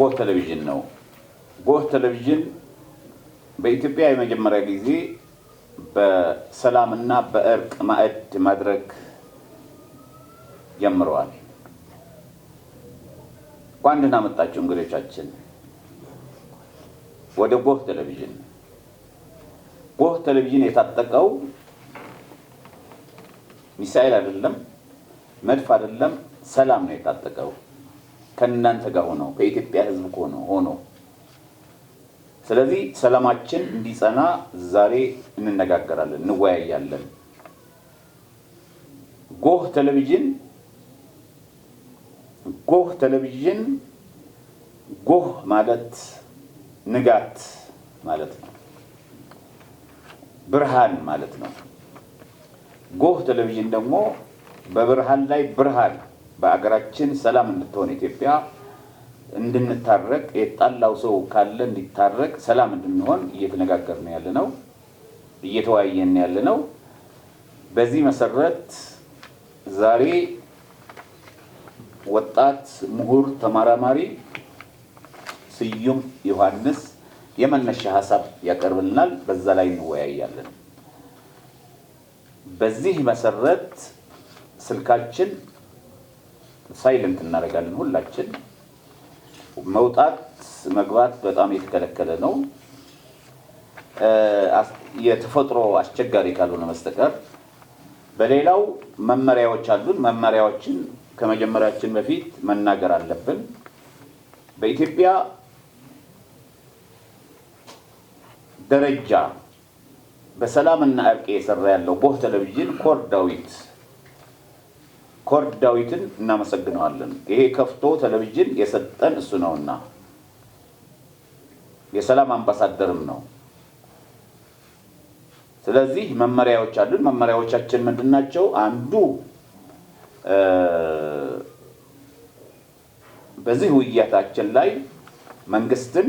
ጎህ ቴሌቪዥን ነው። ጎህ ቴሌቪዥን በኢትዮጵያ የመጀመሪያ ጊዜ በሰላምና በእርቅ ማዕድ ማድረግ ጀምረዋል። እንኳን ደህና መጣችሁ እንግዶቻችን ወደ ጎህ ቴሌቪዥን። ጎህ ቴሌቪዥን የታጠቀው ሚሳኤል አይደለም፣ መድፍ አይደለም፣ ሰላም ነው የታጠቀው። ከእናንተ ጋር ሆኖ ከኢትዮጵያ ሕዝብ ሆኖ ስለዚህ ሰላማችን እንዲጸና ዛሬ እንነጋገራለን፣ እንወያያለን። ጎህ ቴሌቪዥን ጎህ ማለት ንጋት ማለት ነው፣ ብርሃን ማለት ነው። ጎህ ቴሌቪዥን ደግሞ በብርሃን ላይ ብርሃን በአገራችን ሰላም እንድትሆን ኢትዮጵያ እንድንታረቅ የጣላው ሰው ካለ እንዲታረቅ ሰላም እንድንሆን እየተነጋገርን ያለነው እየተወያየን ያለነው። በዚህ መሰረት ዛሬ ወጣት ምሁር ተመራማሪ ስዩም ዮሐንስ የመነሻ ሐሳብ ያቀርብልናል። በዛ ላይ እንወያያለን። በዚህ መሰረት ስልካችን ሳይለንት እናደርጋለን። ሁላችን መውጣት መግባት በጣም የተከለከለ ነው። የተፈጥሮ አስቸጋሪ ካልሆነ በስተቀር በሌላው መመሪያዎች አሉን። መመሪያዎችን ከመጀመሪያችን በፊት መናገር አለብን። በኢትዮጵያ ደረጃ በሰላምና እርቅ የሰራ ያለው ጎህ ቴሌቪዥን ኮር ዳዊትን እናመሰግነዋለን። ይሄ ከፍቶ ቴሌቪዥን የሰጠን እሱ ነውና የሰላም አምባሳደርም ነው። ስለዚህ መመሪያዎች አሉን። መመሪያዎቻችን ምንድናቸው? አንዱ በዚህ ውይይታችን ላይ መንግስትን፣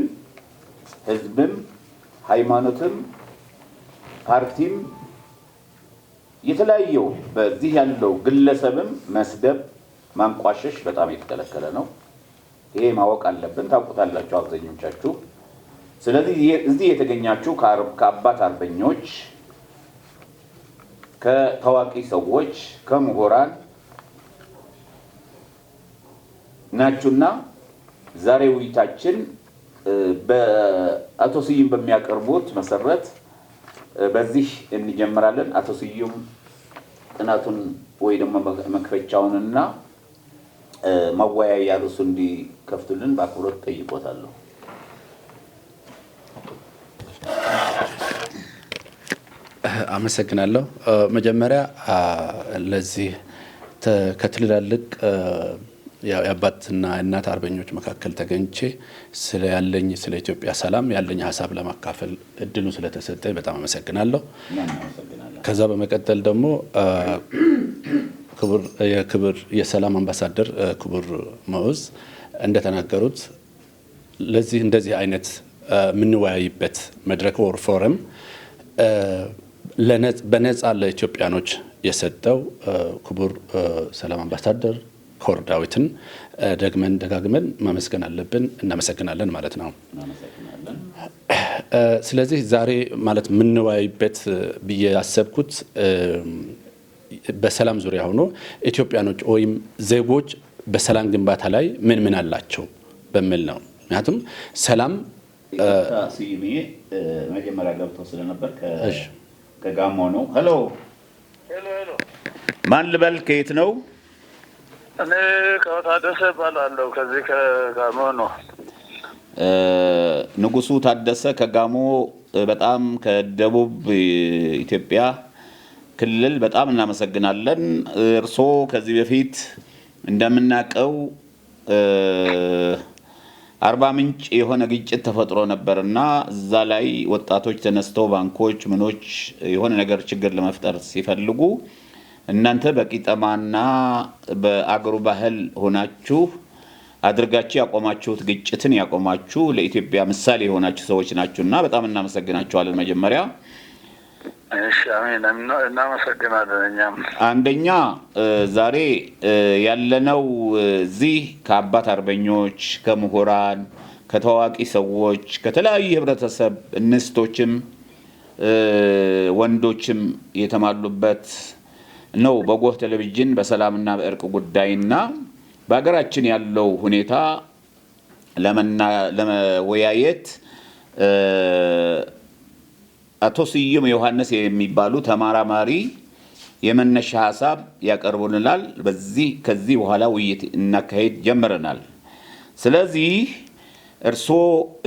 ህዝብም፣ ሃይማኖትም፣ ፓርቲም የተለያየው በዚህ ያለው ግለሰብም መስደብ፣ ማንቋሸሽ በጣም የተከለከለ ነው። ይሄ ማወቅ አለብን። ታውቁታላችሁ አብዛኞቻችሁ። ስለዚህ እዚህ የተገኛችሁ ከአባት አርበኞች፣ ከታዋቂ ሰዎች፣ ከምሁራን ናችሁና ዛሬ ውይይታችን በአቶ ስዩም በሚያቀርቡት መሰረት በዚህ እንጀምራለን። አቶ ስዩም ጥናቱን ወይ ደግሞ መክፈቻውንና ማወያያ ርዕሱ እንዲከፍቱልን በአክብሮት ጠይቆታለሁ። አመሰግናለሁ። መጀመሪያ ለዚህ ከትልልቅ የአባትና እናት አርበኞች መካከል ተገኝቼ ስለ ኢትዮጵያ ሰላም ያለኝ ሀሳብ ለማካፈል እድሉ ስለተሰጠኝ በጣም አመሰግናለሁ። ከዛ በመቀጠል ደግሞ የክብር የሰላም አምባሳደር ክቡር መዑዝ እንደተናገሩት እንደዚህ አይነት የምንወያይበት መድረክ ወር ፎረም በነፃ ለኢትዮጵያኖች የሰጠው ክቡር ሰላም አምባሳደር ኮር ዳዊትን ደጋግመን ማመስገን አለብን። እናመሰግናለን ማለት ነው። ስለዚህ ዛሬ ማለት የምንወያይበት ብዬ ያሰብኩት በሰላም ዙሪያ ሆኖ ኢትዮጵያኖች ወይም ዜጎች በሰላም ግንባታ ላይ ምን አላቸው በሚል ነው። ምክንያቱም ሰላም ሲሚ መጀመሪያ ገብተው ስለነበር ከጋሞ ነው። ሄሎ ማን ልበል? ከየት ነው? እኔ ከታደሰ እባላለሁ። ከዚህ ከጋሞ ነው። ንጉሱ ታደሰ ከጋሞ፣ በጣም ከደቡብ ኢትዮጵያ ክልል በጣም እናመሰግናለን። እርስዎ ከዚህ በፊት እንደምናውቀው አርባ ምንጭ የሆነ ግጭት ተፈጥሮ ነበርና እዛ ላይ ወጣቶች ተነስተው ባንኮች ምኖች የሆነ ነገር ችግር ለመፍጠር ሲፈልጉ እናንተ በቂጠማና በአገሩ ባህል ሆናችሁ አድርጋችሁ ያቆማችሁት ግጭትን ያቆማችሁ ለኢትዮጵያ ምሳሌ የሆናችሁ ሰዎች ናችሁና በጣም እናመሰግናችኋለን። መጀመሪያ እሺ አሜን። እናመሰግናለን። እኛም አንደኛ ዛሬ ያለነው እዚህ ከአባት አርበኞች፣ ከምሁራን፣ ከታዋቂ ሰዎች፣ ከተለያዩ ህብረተሰብ እንስቶችም ወንዶችም የተማሉበት ነው። በጎህ ቴሌቪዥን በሰላምና በእርቅ ጉዳይና በሀገራችን ያለው ሁኔታ ለመወያየት አቶ ስዩም ዮሐንስ የሚባሉ ተመራማሪ የመነሻ ሐሳብ ያቀርቡልናል። ከዚህ በኋላ ውይይት እናካሄድ ጀምረናል። ስለዚህ እርስዎ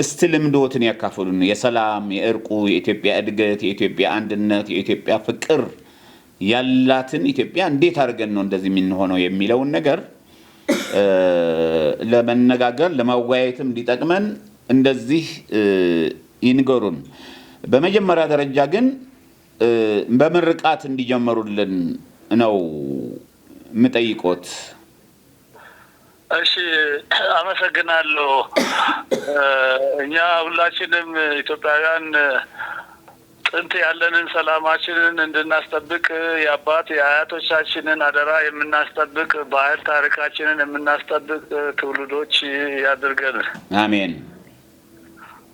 እስቲ ልምዶትን ያካፍሉን። የሰላም፣ የእርቁ፣ የኢትዮጵያ እድገት፣ የኢትዮጵያ አንድነት፣ የኢትዮጵያ ፍቅር ያላትን ኢትዮጵያ እንዴት አድርገን ነው እንደዚህ የምንሆነው የሚለውን ነገር ለመነጋገር ለማወያየትም እንዲጠቅመን እንደዚህ ይንገሩን። በመጀመሪያ ደረጃ ግን በምርቃት እንዲጀምሩልን ነው የምጠይቆት። እሺ አመሰግናለሁ። እኛ ሁላችንም ኢትዮጵያውያን ጥንት ያለንን ሰላማችንን እንድናስጠብቅ የአባት የአያቶቻችንን አደራ የምናስጠብቅ ባህል ታሪካችንን የምናስጠብቅ ትውልዶች ያድርገን። አሜን።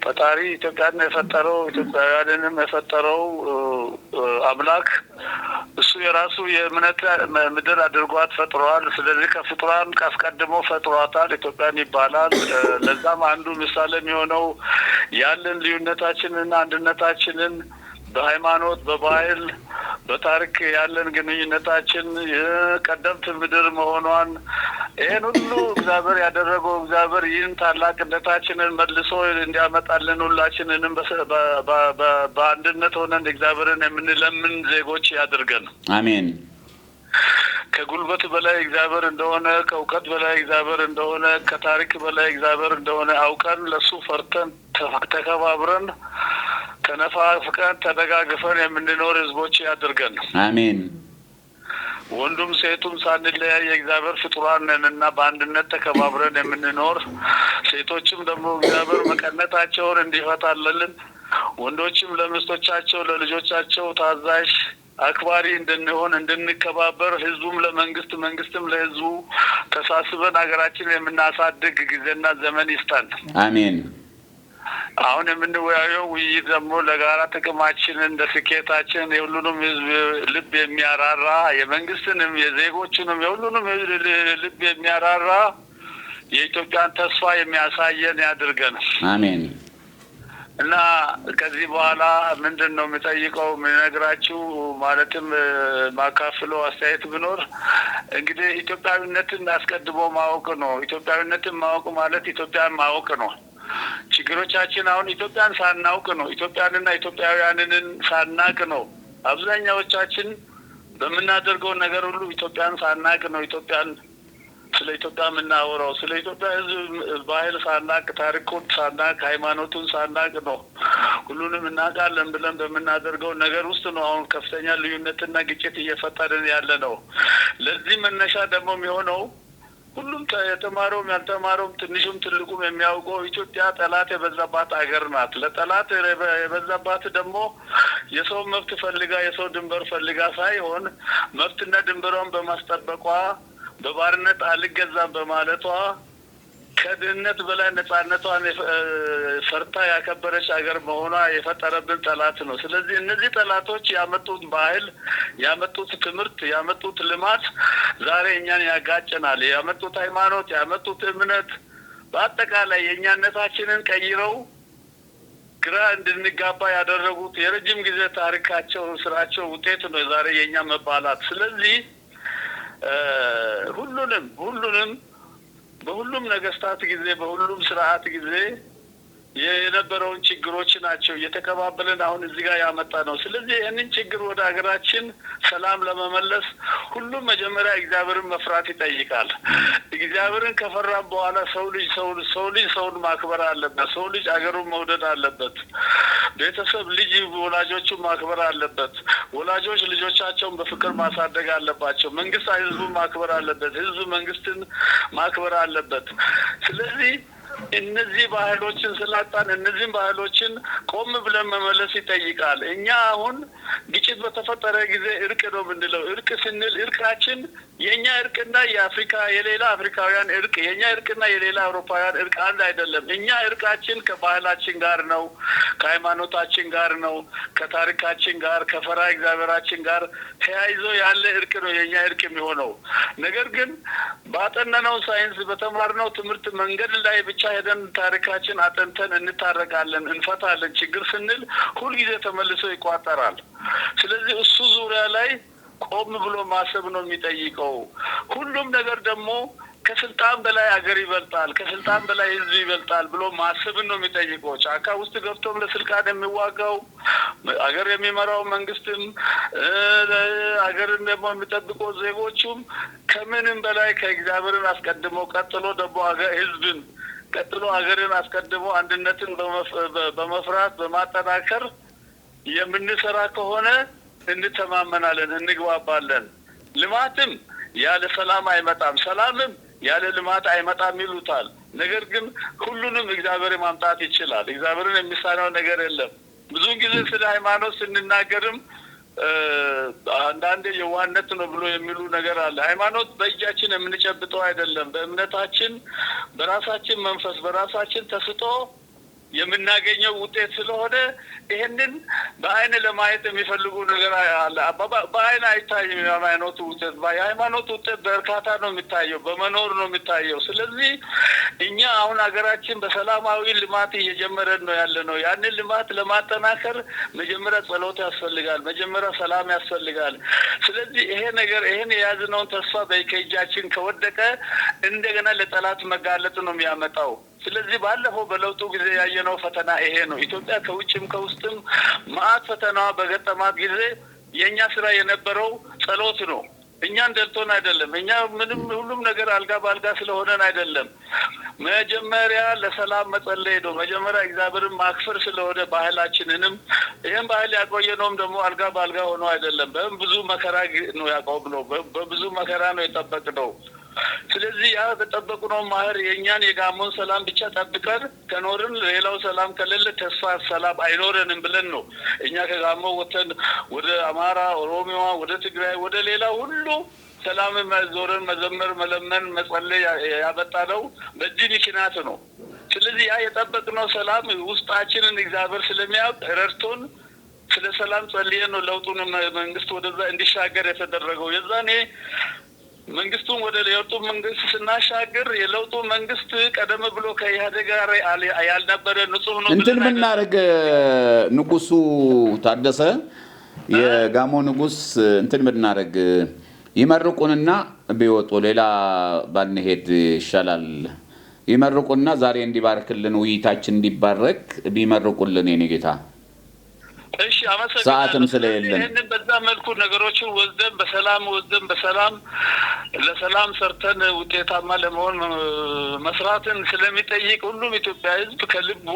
ፈጣሪ ኢትዮጵያን የፈጠረው ኢትዮጵያውያንንም የፈጠረው አምላክ እሱ የራሱ የእምነት ምድር አድርጓት ፈጥሯል። ስለዚህ ከፍጥሯን አስቀድሞ ፈጥሯታል ኢትዮጵያን ይባላል። ለዛም አንዱ ምሳሌ የሚሆነው ያለን ልዩነታችንና አንድነታችንን በሃይማኖት፣ በባህል፣ በታሪክ ያለን ግንኙነታችን የቀደምት ምድር መሆኗን ይህን ሁሉ እግዚአብሔር ያደረገው እግዚአብሔር ይህን ታላቅነታችንን መልሶ እንዲያመጣልን ሁላችንንም በአንድነት ሆነን እግዚአብሔርን የምንለምን ዜጎች ያድርገን። አሜን። ከጉልበት በላይ እግዚአብሔር እንደሆነ፣ ከእውቀት በላይ እግዚአብሔር እንደሆነ፣ ከታሪክ በላይ እግዚአብሔር እንደሆነ አውቀን ለሱ ፈርተን ተከባብረን ተነፋፍቀን ተደጋግፈን የምንኖር ህዝቦች ያድርገን። አሜን። ወንዱም ሴቱም ሳንለያይ የእግዚአብሔር ፍጡራን ነንና በአንድነት ተከባብረን የምንኖር፣ ሴቶችም ደግሞ እግዚአብሔር መቀነታቸውን እንዲፈታልን፣ ወንዶችም ለሚስቶቻቸው ለልጆቻቸው ታዛዥ አክባሪ እንድንሆን እንድንከባበር፣ ህዝቡም ለመንግስት መንግስትም ለህዝቡ ተሳስበን ሀገራችንን የምናሳድግ ጊዜና ዘመን ይስጠን። አሜን። አሁን የምንወያየው ውይይት ደግሞ ለጋራ ጥቅማችንን እንደ ስኬታችን የሁሉንም ህዝብ ልብ የሚያራራ የመንግስትንም የዜጎችንም የሁሉንም ልብ የሚያራራ የኢትዮጵያን ተስፋ የሚያሳየን ያድርገን። አሜን። እና ከዚህ በኋላ ምንድን ነው የምጠይቀው የምነግራችሁ ማለትም ማካፍለው አስተያየት ብኖር እንግዲህ ኢትዮጵያዊነትን አስቀድሞ ማወቅ ነው። ኢትዮጵያዊነትን ማወቅ ማለት ኢትዮጵያን ማወቅ ነው። ችግሮቻችን አሁን ኢትዮጵያን ሳናውቅ ነው። ኢትዮጵያንና ኢትዮጵያውያንን ሳናቅ ነው። አብዛኛዎቻችን በምናደርገው ነገር ሁሉ ኢትዮጵያን ሳናቅ ነው። ኢትዮጵያን ስለ ኢትዮጵያ የምናወራው ስለ ኢትዮጵያ ህዝብ ባህል ሳናቅ፣ ታሪኩን ሳናቅ፣ ሃይማኖቱን ሳናቅ ነው። ሁሉንም እናውቃለን ብለን በምናደርገው ነገር ውስጥ ነው አሁን ከፍተኛ ልዩነትና ግጭት እየፈጠርን ያለ ነው። ለዚህ መነሻ ደግሞ የሚሆነው ሁሉም የተማረውም ያልተማረውም ትንሹም ትልቁም የሚያውቀው ኢትዮጵያ ጠላት የበዛባት ሀገር ናት። ለጠላት የበዛባት ደግሞ የሰው መብት ፈልጋ የሰው ድንበር ፈልጋ ሳይሆን መብትና ድንበሯን በማስጠበቋ በባርነት አልገዛም በማለቷ ከድህነት በላይ ነጻነቷን ፈርታ ያከበረች ሀገር መሆኗ የፈጠረብን ጠላት ነው። ስለዚህ እነዚህ ጠላቶች ያመጡት ባህል፣ ያመጡት ትምህርት፣ ያመጡት ልማት ዛሬ እኛን ያጋጨናል። ያመጡት ሃይማኖት፣ ያመጡት እምነት በአጠቃላይ የእኛነታችንን ቀይረው ግራ እንድንጋባ ያደረጉት የረጅም ጊዜ ታሪካቸው ስራቸው ውጤት ነው ዛሬ የእኛ መባላት። ስለዚህ ሁሉንም በሁሉም ነገስታት ጊዜ በሁሉም ስርዓት ጊዜ የነበረውን ችግሮች ናቸው እየተቀባበልን አሁን እዚህ ጋር ያመጣ ነው። ስለዚህ ይህንን ችግር ወደ ሀገራችን ሰላም ለመመለስ ሁሉም መጀመሪያ እግዚአብሔርን መፍራት ይጠይቃል። እግዚአብሔርን ከፈራን በኋላ ሰው ልጅ ሰውን ማክበር አለበት። ሰው ልጅ አገሩን መውደድ አለበት። ቤተሰብ ልጅ ወላጆቹን ማክበር አለበት። ወላጆች ልጆቻቸውን በፍቅር ማሳደግ አለባቸው። መንግስት ህዝቡን ማክበር አለበት። ህዝብ መንግስትን ማክበር አለበት። ስለዚህ እነዚህ ባህሎችን ስላጣን እነዚህን ባህሎችን ቆም ብለን መመለስ ይጠይቃል። እኛ አሁን ግጭት በተፈጠረ ጊዜ እርቅ ነው የምንለው። እርቅ ስንል እርቃችን የኛ እርቅና የአፍሪካ የሌላ አፍሪካውያን እርቅ፣ የኛ እርቅና የሌላ አውሮፓውያን እርቅ አንድ አይደለም። እኛ እርቃችን ከባህላችን ጋር ነው፣ ከሃይማኖታችን ጋር ነው፣ ከታሪካችን ጋር፣ ከፈሪሃ እግዚአብሔራችን ጋር ተያይዞ ያለ እርቅ ነው የኛ እርቅ የሚሆነው። ነገር ግን ባጠናነው ሳይንስ በተማርነው ትምህርት መንገድ ላይ ብቻ ሄደን ታሪካችን አጥንተን እንታረቃለን፣ እንፈታለን ችግር ስንል ሁልጊዜ ተመልሶ ይቋጠራል። ስለዚህ እሱ ዙሪያ ላይ ቆም ብሎ ማሰብ ነው የሚጠይቀው። ሁሉም ነገር ደግሞ ከስልጣን በላይ አገር ይበልጣል፣ ከስልጣን በላይ ህዝብ ይበልጣል ብሎ ማሰብን ነው የሚጠይቀው። ጫካ ውስጥ ገብቶም ለስልጣን የሚዋጋው አገር የሚመራው መንግስትም አገርን ደግሞ የሚጠብቀው ዜጎቹም ከምንም በላይ ከእግዚአብሔርን አስቀድሞ ቀጥሎ ደግሞ ህዝብን ቀጥሎ አገርን አስቀድሞ አንድነትን በመፍራት በማጠናከር የምንሰራ ከሆነ እንተማመናለን፣ እንግባባለን። ልማትም ያለ ሰላም አይመጣም፣ ሰላምም ያለ ልማት አይመጣም ይሉታል። ነገር ግን ሁሉንም እግዚአብሔር ማምጣት ይችላል። እግዚአብሔርን የሚሳነው ነገር የለም። ብዙ ጊዜ ስለ ሃይማኖት ስንናገርም አንዳንዴ የዋህነት ነው ብሎ የሚሉ ነገር አለ። ሃይማኖት በእጃችን የምንጨብጠው አይደለም። በእምነታችን በራሳችን መንፈስ በራሳችን ተስጦ የምናገኘው ውጤት ስለሆነ ይሄንን በአይን ለማየት የሚፈልጉ ነገር አለ። በአይን አይታይም የሃይማኖት ውጤት። የሃይማኖት ውጤት በእርካታ ነው የሚታየው፣ በመኖር ነው የሚታየው። ስለዚህ እኛ አሁን ሀገራችን በሰላማዊ ልማት እየጀመረን ነው ያለ ነው። ያንን ልማት ለማጠናከር መጀመሪያ ጸሎት ያስፈልጋል፣ መጀመሪያ ሰላም ያስፈልጋል። ስለዚህ ይሄ ነገር ይሄን የያዝነውን ተስፋ በእጃችን ከወደቀ እንደገና ለጠላት መጋለጥ ነው የሚያመጣው። ስለዚህ ባለፈው በለውጡ ጊዜ ያየነው ፈተና ይሄ ነው። ኢትዮጵያ ከውጭም ከውስጥም መዓት ፈተና በገጠማት ጊዜ የኛ ስራ የነበረው ጸሎት ነው። እኛን ደልቶን አይደለም። እኛ ምንም ሁሉም ነገር አልጋ በአልጋ ስለሆነን አይደለም። መጀመሪያ ለሰላም መጸለይ ነው። መጀመሪያ እግዚአብሔርን ማክበር ስለሆነ ባህላችንንም ይሄን ባህል ያቆየነውም ደግሞ አልጋ በአልጋ ሆኖ አይደለም። በብዙ መከራ ነው ያቆምነው፣ በብዙ መከራ ነው የጠበቅነው። ስለዚህ ያ በጠበቅነው ማህር የኛን የጋሞን ሰላም ብቻ ጠብቀን ከኖርን ሌላው ሰላም ከሌለ ተስፋ ሰላም አይኖረንም ብለን ነው እኛ ከጋሞ ወተን ወደ አማራ፣ ኦሮሚያ፣ ወደ ትግራይ፣ ወደ ሌላ ሁሉ ሰላም ዞረን መዘመር፣ መለመን፣ መጸለይ ያበጣነው በዚህ ምክንያት ነው። ስለዚህ ያ የጠበቅነው ሰላም ውስጣችንን እግዚአብሔር ስለሚያውቅ ረድቶን ስለ ሰላም ጸልየን ነው ለውጡን መንግስት ወደዛ እንዲሻገር የተደረገው። የዛኔ መንግስቱን ወደ ለውጡ መንግስት ስናሻገር የለውጡ መንግስት ቀደም ብሎ ከኢህአዴግ ጋር ያልነበረ ንጹህ ነው እንትን ምናረግ ንጉሱ ታደሰ የጋሞ ንጉስ እንትን ምናረግ ይመርቁንና ቢወጡ ሌላ ባንሄድ ይሻላል። ይመርቁና ዛሬ እንዲባርክልን ውይይታችን እንዲባረክ ቢመርቁልን የኔ ጌታ። እሺ አመሰግናለሁ። ሰዓትም ስለሌለን ይሄንን በዛ መልኩ ነገሮችን ወስደን በሰላም ለሰላም ሰርተን ውጤታማ ለመሆን መስራትን ስለሚጠይቅ ሁሉም ኢትዮጵያ ሕዝብ ከልቡ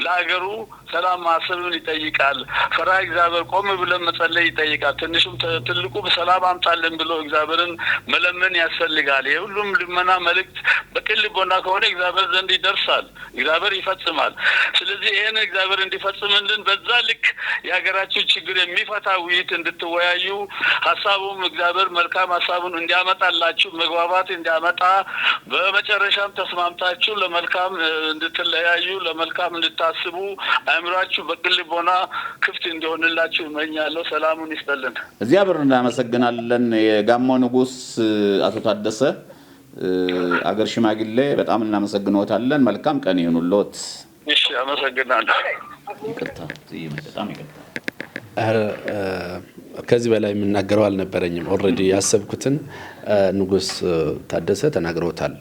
ለሀገሩ ሰላም ማሰብን ይጠይቃል። ፈሪሃ እግዚአብሔር ቆም ብለን መጸለይ ይጠይቃል። ትንሹም ትልቁም ሰላም አምጣልን ብሎ እግዚአብሔርን መለመን ያስፈልጋል። የሁሉም ልመና መልእክት በቅን ልቦና ከሆነ እግዚአብሔር ዘንድ ይደርሳል፣ እግዚአብሔር ይፈጽማል። ስለዚህ ይሄን እግዚአብሔር እንዲፈጽምልን በዛ ልክ የሀገራችን ችግር የሚፈታ ውይይት እንድትወያዩ ሀሳቡም እግዚአብሔር መልካም ሀሳቡን እንዲያመጣላችሁ መግባባት እንዲያመጣ በመጨረሻም ተስማምታችሁ ለመልካም እንድትለያዩ ለመልካም እንድታስቡ አእምሯችሁ በቅን ልቦና ክፍት እንዲሆንላችሁ እመኛለሁ። ሰላሙን ይስጠልን። እግዚአብሔር እናመሰግናለን። የጋሞ ንጉስ አቶ ታደሰ አገር ሽማግሌ በጣም እናመሰግኖታለን። መልካም ቀን ይሁንልዎት። እሺ አመሰግናለሁ። ከዚህ በላይ የምናገረው አልነበረኝም። ኦልሬዲ ያሰብኩትን ንጉስ ታደሰ ተናግረውታል።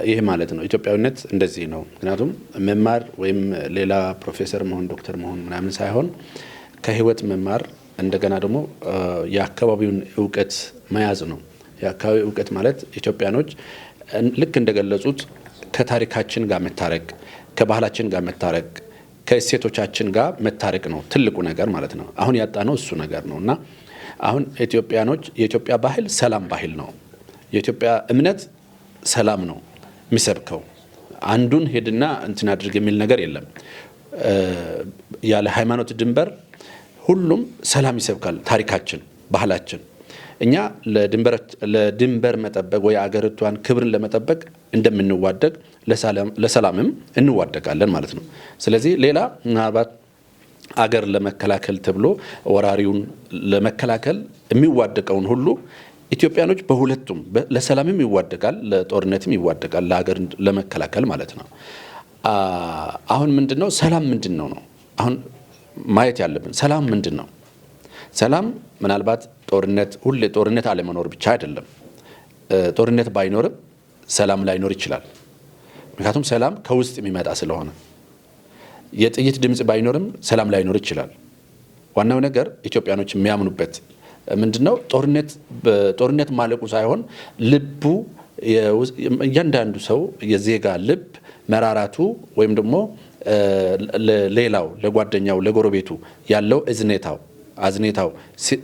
ይሄ ማለት ነው ኢትዮጵያዊነት እንደዚህ ነው። ምክንያቱም መማር ወይም ሌላ ፕሮፌሰር መሆን ዶክተር መሆን ምናምን ሳይሆን ከህይወት መማር እንደገና ደግሞ የአካባቢውን እውቀት መያዝ ነው። የአካባቢ እውቀት ማለት ኢትዮጵያኖች ልክ እንደገለጹት ከታሪካችን ጋር መታረቅ፣ ከባህላችን ጋር መታረቅ፣ ከእሴቶቻችን ጋር መታረቅ ነው ትልቁ ነገር ማለት ነው። አሁን ያጣነው እሱ ነገር ነው እና አሁን ኢትዮጵያኖች የኢትዮጵያ ባህል ሰላም ባህል ነው። የኢትዮጵያ እምነት ሰላም ነው የሚሰብከው። አንዱን ሄድና እንትን አድርግ የሚል ነገር የለም። ያለ ሃይማኖት ድንበር ሁሉም ሰላም ይሰብካል። ታሪካችን፣ ባህላችን እኛ ለድንበር መጠበቅ ወይ አገሪቷን ክብርን ለመጠበቅ እንደምንዋደቅ ለሰላምም እንዋደቃለን ማለት ነው። ስለዚህ ሌላ ምናልባት አገር ለመከላከል ተብሎ ወራሪውን ለመከላከል የሚዋደቀውን ሁሉ ኢትዮጵያኖች በሁለቱም ለሰላምም ይዋደቃል፣ ለጦርነትም ይዋደቃል፣ ለሀገር ለመከላከል ማለት ነው። አሁን ምንድነው ሰላም ምንድነው ነው አሁን ማየት ያለብን። ሰላም ምንድነው? ሰላም ምናልባት ጦርነት ሁሌ ጦርነት አለመኖር ብቻ አይደለም። ጦርነት ባይኖርም ሰላም ላይኖር ይችላል። ምክንያቱም ሰላም ከውስጥ የሚመጣ ስለሆነ የጥይት ድምጽ ባይኖርም ሰላም ላይኖር ይችላል። ዋናው ነገር ኢትዮጵያኖች የሚያምኑበት ምንድነው ጦርነት ማለቁ ሳይሆን ልቡ እያንዳንዱ ሰው የዜጋ ልብ መራራቱ ወይም ደግሞ ለሌላው ለጓደኛው ለጎረቤቱ ያለው አዝኔታው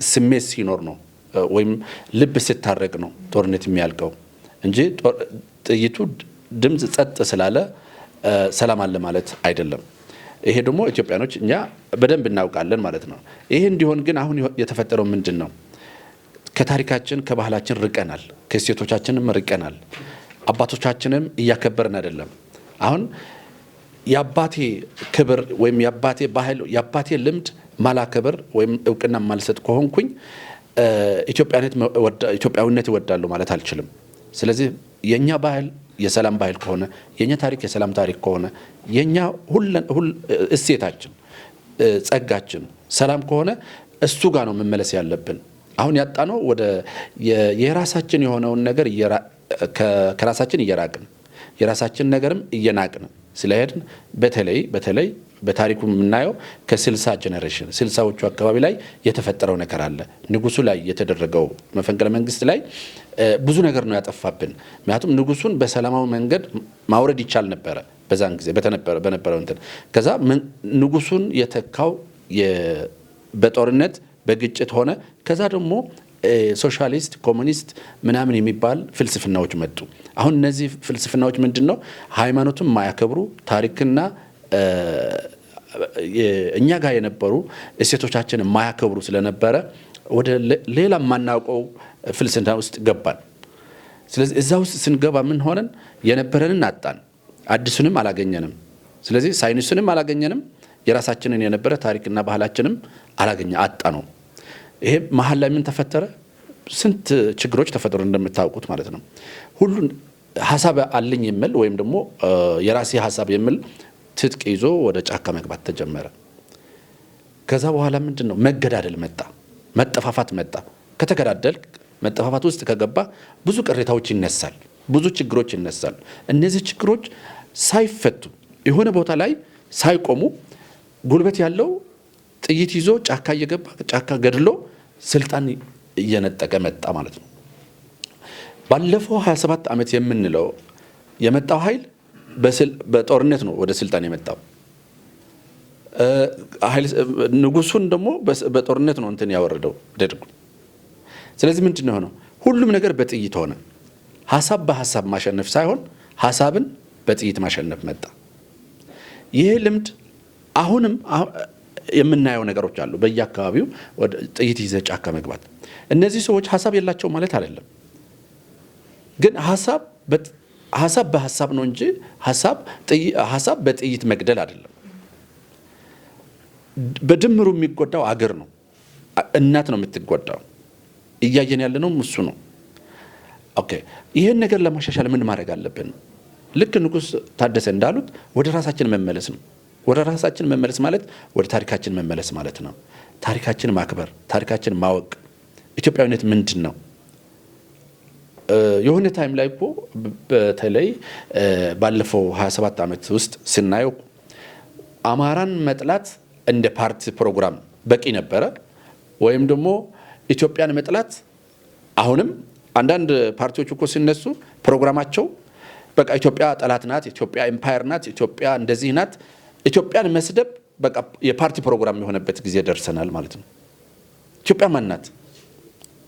ስሜት ሲኖር ነው ወይም ልብ ሲታረቅ ነው ጦርነት የሚያልቀው እንጂ ጥይቱ ድምጽ ጸጥ ስላለ ሰላም አለ ማለት አይደለም። ይሄ ደግሞ ኢትዮጵያኖች እኛ በደንብ እናውቃለን ማለት ነው። ይሄ እንዲሆን ግን አሁን የተፈጠረው ምንድነው? ከታሪካችን ከባህላችን ርቀናል፣ ከሴቶቻችንም ርቀናል፣ አባቶቻችንም እያከበርን አይደለም። አሁን የአባቴ ክብር ወይም የአባቴ ባህል የአባቴ ልምድ ማላከብር ወይም እውቅና ማልሰጥ ከሆንኩኝ ኢትዮጵያዊነት እወዳለሁ ማለት አልችልም። ስለዚህ የኛ ባህል የሰላም ባህል ከሆነ የኛ ታሪክ የሰላም ታሪክ ከሆነ የኛ ሁሉ እሴታችን ጸጋችን ሰላም ከሆነ እሱ ጋር ነው መመለስ ያለብን። አሁን ያጣነው ወደ የራሳችን የሆነውን ነገር ከራሳችን እየራቅን የራሳችን ነገርም እየናቅን ስለሄድን በተለይ በታሪኩ የምናየው ከ60 ጄኔሬሽን 60ዎቹ አካባቢ ላይ የተፈጠረው ነገር አለ። ንጉሱ ላይ የተደረገው መፈንቅለ መንግስት ላይ ብዙ ነገር ነው ያጠፋብን። ምክንያቱም ንጉሱን በሰላማዊ መንገድ ማውረድ ይቻል ነበረ በዛን ጊዜ በነበረው እንትን ከዛ ንጉሱን የተካው በጦርነት በግጭት ሆነ። ከዛ ደግሞ ሶሻሊስት ኮሙኒስት ምናምን የሚባል ፍልስፍናዎች መጡ። አሁን እነዚህ ፍልስፍናዎች ምንድነው? ሃይማኖትን ማያከብሩ ታሪክና እኛ ጋር የነበሩ እሴቶቻችን ማያከብሩ ስለነበረ ወደ ሌላ ማናውቀው ፍልስፍና ውስጥ ገባን። ስለዚህ እዛ ውስጥ ስንገባ ምን ሆነን የነበረንን አጣን፣ አዲሱንም አላገኘንም። ስለዚህ ሳይንሱንም አላገኘንም፣ የራሳችንን የነበረ ታሪክና ባህላችንም አጣነው። ይሄ መሀል ላይ ምን ተፈጠረ? ስንት ችግሮች ተፈጠሩ እንደምታውቁት ማለት ነው። ሁሉን ሐሳብ አለኝ የሚል ወይም ደግሞ የራሴ ሐሳብ የሚል ትጥቅ ይዞ ወደ ጫካ መግባት ተጀመረ። ከዛ በኋላ ምንድነው መገዳደል መጣ፣ መጠፋፋት መጣ። ከተገዳደል መጠፋፋት ውስጥ ከገባ ብዙ ቅሬታዎች ይነሳል፣ ብዙ ችግሮች ይነሳል። እነዚህ ችግሮች ሳይፈቱ የሆነ ቦታ ላይ ሳይቆሙ ጉልበት ያለው ጥይት ይዞ ጫካ እየገባ ጫካ ገድሎ ስልጣን እየነጠቀ መጣ ማለት ነው። ባለፈው 27 ዓመት የምንለው የመጣው ኃይል በጦርነት ነው ወደ ስልጣን የመጣው። ንጉሱን ደግሞ በጦርነት ነው እንትን ያወረደው ደርጉ። ስለዚህ ምንድነው ሆነው? ሁሉም ነገር በጥይት ሆነ። ሐሳብ በሐሳብ ማሸነፍ ሳይሆን ሐሳብን በጥይት ማሸነፍ መጣ። ይሄ ልምድ አሁንም የምናየው ነገሮች አሉ። በየአካባቢው ወደ ጥይት ይዘ ጫካ መግባት። እነዚህ ሰዎች ሐሳብ የላቸው ማለት አይደለም፣ ግን ሐሳብ በሐሳብ ነው እንጂ ሐሳብ በጥይት መግደል አይደለም። በድምሩ የሚጎዳው አገር ነው፣ እናት ነው የምትጎዳው። እያየን ያለነው እሱ ነው። ኦኬ፣ ይሄን ነገር ለማሻሻል ምን ማድረግ አለብን? ልክ ንጉስ ታደሰ እንዳሉት ወደ ራሳችን መመለስ ነው። ወደ ራሳችን መመለስ ማለት ወደ ታሪካችን መመለስ ማለት ነው። ታሪካችን ማክበር፣ ታሪካችን ማወቅ። ኢትዮጵያዊነት ምንድነው? የሆነ ታይም ላይ እኮ በተለይ ባለፈው 27 ዓመት ውስጥ ስናየው አማራን መጥላት እንደ ፓርቲ ፕሮግራም በቂ ነበረ፣ ወይም ደግሞ ኢትዮጵያን መጥላት አሁንም አንዳንድ ፓርቲዎች እኮ ሲነሱ ፕሮግራማቸው በቃ ኢትዮጵያ ጠላት ናት፣ ኢትዮጵያ ኤምፓየር ናት፣ ኢትዮጵያ እንደዚህ ናት። ኢትዮጵያን መስደብ በቃ የፓርቲ ፕሮግራም የሆነበት ጊዜ ደርሰናል ማለት ነው። ኢትዮጵያ ማን ናት?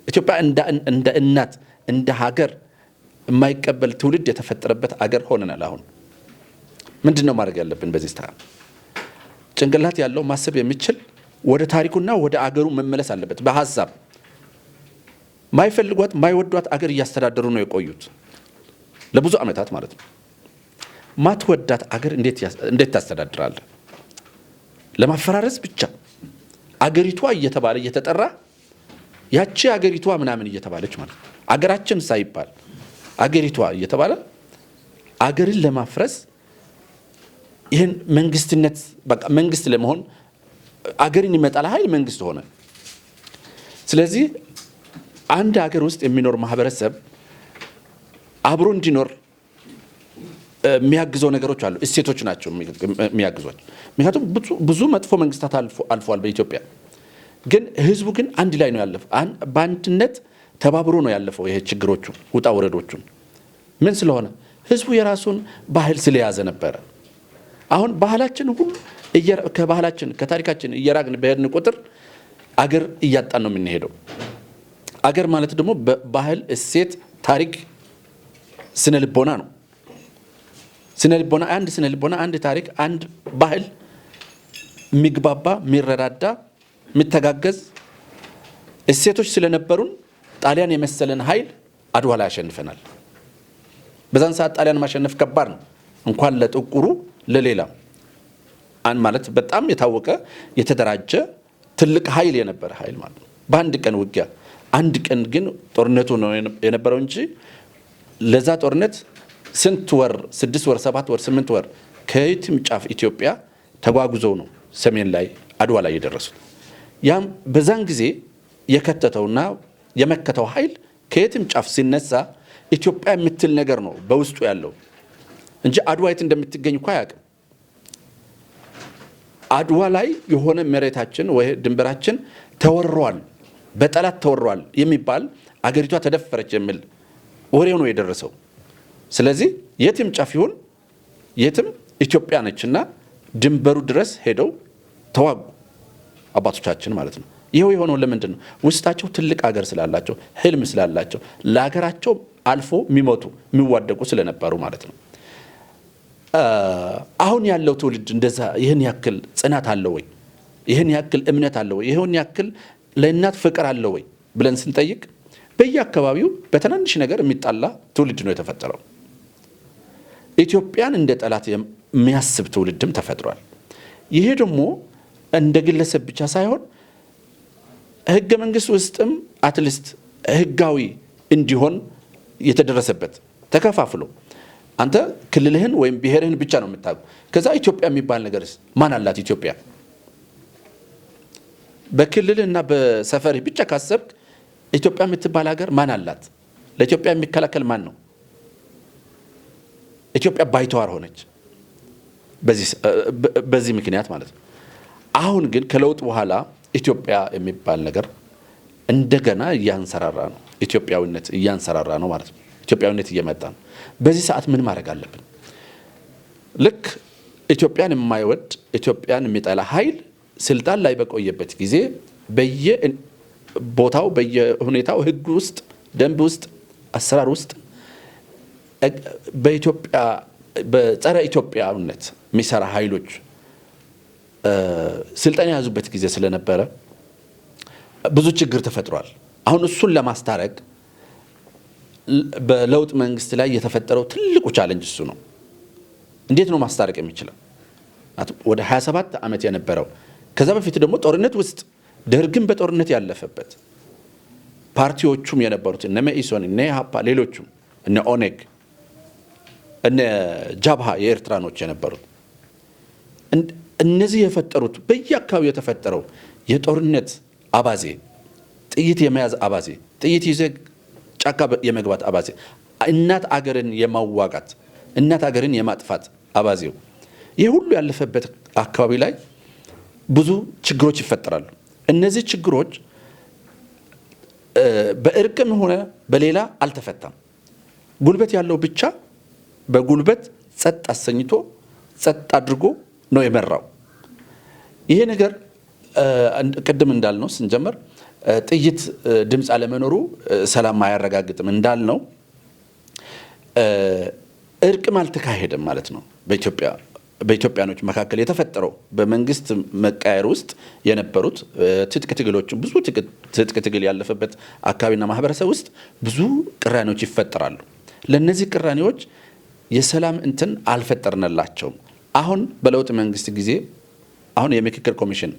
ኢትዮጵያ እንደ እናት እንደ ሀገር የማይቀበል ትውልድ የተፈጠረበት አገር ሆነናል። አሁን ምንድነው ማድረግ ያለብን? በዚህ ሰዓት ጭንቅላት ያለው ማሰብ የሚችል ወደ ታሪኩና ወደ አገሩ መመለስ አለበት። በሐሳብ ማይፈልጓት ማይወዷት አገር እያስተዳደሩ ነው የቆዩት ለብዙ ዓመታት ማለት ነው። ማትወዳት አገር እንዴት ታስተዳድራለህ? ለማፈራረስ ብቻ አገሪቷ እየተባለ እየተጠራ ያቺ አገሪቷ ምናምን እየተባለች ማለት ነው። አገራችን ሳይባል አገሪቷ እየተባለ አገርን ለማፍረስ ይህን መንግስትነት በቃ መንግስት ለመሆን አገርን ይመጣል ኃይል መንግስት ሆነ። ስለዚህ አንድ ሀገር ውስጥ የሚኖር ማህበረሰብ አብሮ እንዲኖር የሚያግዘው ነገሮች አሉ። እሴቶች ናቸው የሚያግዟቸው። ምክንያቱም ብዙ መጥፎ መንግስታት አልፈዋል በኢትዮጵያ። ግን ህዝቡ ግን አንድ ላይ ነው ያለፈው። በአንድነት ተባብሮ ነው ያለፈው። ይሄ ችግሮቹ ውጣ ወረዶቹን ምን ስለሆነ ህዝቡ የራሱን ባህል ስለያዘ ነበረ። አሁን ባህላችን ሁሉ ከባህላችን ከታሪካችን እየራቅን በሄድን ቁጥር አገር እያጣን ነው የምንሄደው። አገር ማለት ደግሞ ባህል፣ እሴት፣ ታሪክ፣ ስነ ልቦና ነው። ስነ ልቦና አንድ ታሪክ፣ አንድ ባህል የሚግባባ የሚረዳዳ የሚተጋገዝ እሴቶች ስለነበሩን ጣሊያን የመሰለን ኃይል አድዋ ላይ ያሸንፈናል። በዛን ሰዓት ጣሊያን ማሸነፍ ከባድ ነው፣ እንኳን ለጥቁሩ ለሌላ ማለት በጣም የታወቀ የተደራጀ ትልቅ ኃይል የነበረ ኃይል ማለት ነው። በአንድ ቀን ውጊያ አንድ ቀን ግን ጦርነቱ ነው የነበረው እንጂ ለዛ ጦርነት ስንት ወር 6 ወር 7 ወር 8 ወር ከየትም ጫፍ ኢትዮጵያ ተጓጉዘው ነው ሰሜን ላይ አድዋ ላይ የደረሱት። ያም በዛን ጊዜ የከተተውና የመከተው ኃይል ከየትም ጫፍ ሲነሳ ኢትዮጵያ የምትል ነገር ነው በውስጡ ያለው እንጂ አድዋ የት እንደምትገኝ እንኳን አያውቅም። አድዋ ላይ የሆነ መሬታችን ወይ ድንበራችን ተወሯል፣ በጠላት ተወሯል የሚባል አገሪቷ ተደፈረች የሚል ወሬው ነው የደረሰው። ስለዚህ የትም ጫፍ ይሁን የትም ኢትዮጵያ ነችና ድንበሩ ድረስ ሄደው ተዋጉ አባቶቻችን ማለት ነው። ይሄው የሆነው ለምንድን ነው? ውስጣቸው ትልቅ አገር ስላላቸው፣ ህልም ስላላቸው፣ ለሀገራቸው አልፎ የሚሞቱ የሚዋደቁ ስለነበሩ ማለት ነው። አሁን ያለው ትውልድ እንደዛ ይህን ያክል ጽናት አለው ወይ? ይህን ያክል እምነት አለው ወይ? ይህን ያክል ለእናት ፍቅር አለው ወይ ብለን ስንጠይቅ በየአካባቢው በትናንሽ ነገር የሚጣላ ትውልድ ነው የተፈጠረው። ኢትዮጵያን እንደ ጠላት የሚያስብ ትውልድም ተፈጥሯል። ይሄ ደግሞ እንደ ግለሰብ ብቻ ሳይሆን ህገ መንግስት ውስጥም አትሊስት ህጋዊ እንዲሆን የተደረሰበት ተከፋፍሎ አንተ ክልልህን ወይም ብሔርህን ብቻ ነው የምታውቁ። ከዛ ኢትዮጵያ የሚባል ነገርስ ማን አላት? ኢትዮጵያ በክልልህና በሰፈርህ ብቻ ካሰብክ ኢትዮጵያ የምትባል ሀገር ማን አላት? ለኢትዮጵያ የሚከላከል ማን ነው? ኢትዮጵያ ባይተዋር ሆነች በዚህ ምክንያት ማለት ነው። አሁን ግን ከለውጥ በኋላ ኢትዮጵያ የሚባል ነገር እንደገና እያንሰራራ ነው። ኢትዮጵያዊነት እያንሰራራ ነው ማለት ነው። ኢትዮጵያዊነት እየመጣ ነው። በዚህ ሰዓት ምን ማድረግ አለብን? ልክ ኢትዮጵያን የማይወድ ኢትዮጵያን የሚጠላ ኃይል ስልጣን ላይ በቆየበት ጊዜ በየቦታው በየሁኔታው ህግ ውስጥ ደንብ ውስጥ አሰራር ውስጥ በኢትዮጵያ በጸረ ኢትዮጵያዊነት የሚሰራ ኃይሎች ስልጣን የያዙበት ጊዜ ስለነበረ ብዙ ችግር ተፈጥሯል። አሁን እሱን ለማስታረቅ በለውጥ መንግስት ላይ የተፈጠረው ትልቁ ቻሌንጅ እሱ ነው። እንዴት ነው ማስታረቅ የሚችለው? ወደ 27 ዓመት የነበረው ከዛ በፊት ደግሞ ጦርነት ውስጥ ደርግም በጦርነት ያለፈበት ፓርቲዎቹም የነበሩት እነ መኢሶን እነ ኢሃፓ ሌሎቹም እነ ኦኔግ እነ ጃብሃ የኤርትራኖች የነበሩት እነዚህ የፈጠሩት በየአካባቢው የተፈጠረው የጦርነት አባዜ፣ ጥይት የመያዝ አባዜ፣ ጥይት ይዘህ ጫካ የመግባት አባዜ፣ እናት አገርን የማዋጋት እናት አገርን የማጥፋት አባዜው ይህ ሁሉ ያለፈበት አካባቢ ላይ ብዙ ችግሮች ይፈጠራሉ። እነዚህ ችግሮች በእርቅም ሆነ በሌላ አልተፈታም። ጉልበት ያለው ብቻ በጉልበት ጸጥ አሰኝቶ ጸጥ አድርጎ ነው የመራው። ይሄ ነገር ቅድም እንዳልነው ስንጀምር ጥይት ድምፅ አለመኖሩ ሰላም አያረጋግጥም እንዳልነው እርቅም አልተካሄደም ማለት ነው። በኢትዮጵያኖች መካከል የተፈጠረው በመንግስት መቃየር ውስጥ የነበሩት ትጥቅ ትግሎች ብዙ ትጥቅ ትግል ያለፈበት አካባቢና ማህበረሰብ ውስጥ ብዙ ቅራኔዎች ይፈጠራሉ። ለነዚህ ቅራኔዎች የሰላም እንትን አልፈጠርነላቸውም። አሁን በለውጥ መንግስት ጊዜ አሁን የምክክር ኮሚሽን